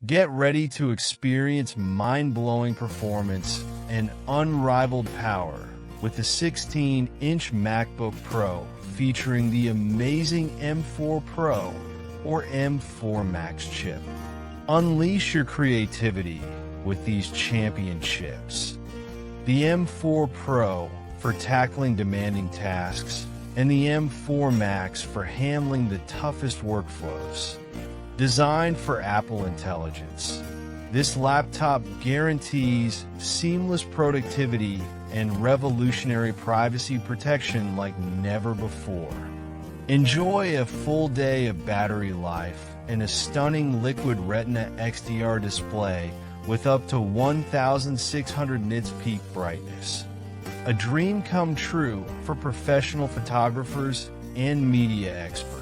Get ready to experience mind-blowing performance and unrivaled power with the 16-inch MacBook Pro featuring the amazing M4 Pro or M4 Max chip. Unleash your creativity with these champion chips. The M4 Pro for tackling demanding tasks, and the M4 Max for handling the toughest workflows. Designed for Apple intelligence, this laptop guarantees seamless productivity and revolutionary privacy protection like never before. Enjoy a full day of battery life and a stunning Liquid Retina XDR display with up to 1,600 nits peak brightness. A dream come true for professional photographers and media experts.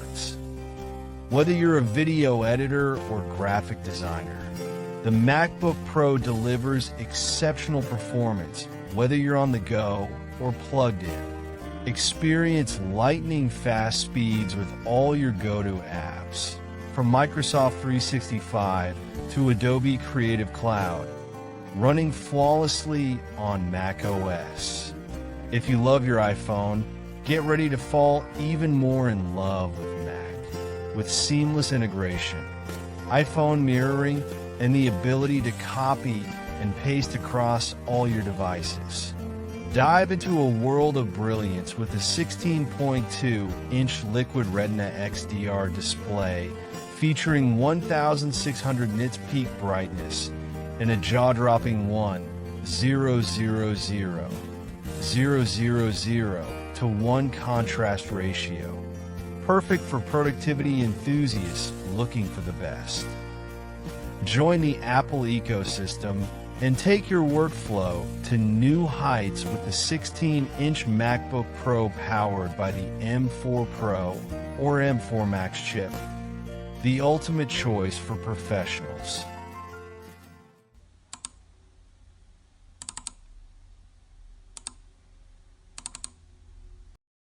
Whether you're a video editor or graphic designer, the MacBook Pro delivers exceptional performance whether you're on the go or plugged in. Experience lightning-fast speeds with all your go-to apps, from Microsoft 365 to Adobe Creative Cloud, running flawlessly on macOS. If you love your iPhone, get ready to fall even more in love with Mac. With seamless integration, iPhone mirroring, and the ability to copy and paste across all your devices. Dive into a world of brilliance with a 16.2-inch Liquid Retina XDR display featuring 1,600 nits peak brightness and a jaw-dropping 1,000,000 contrast ratio. Perfect for productivity enthusiasts looking for the best. Join the Apple ecosystem and take your workflow to new heights with the 16-inch MacBook Pro powered by the M4 Pro or M4 Max chip, the ultimate choice for professionals.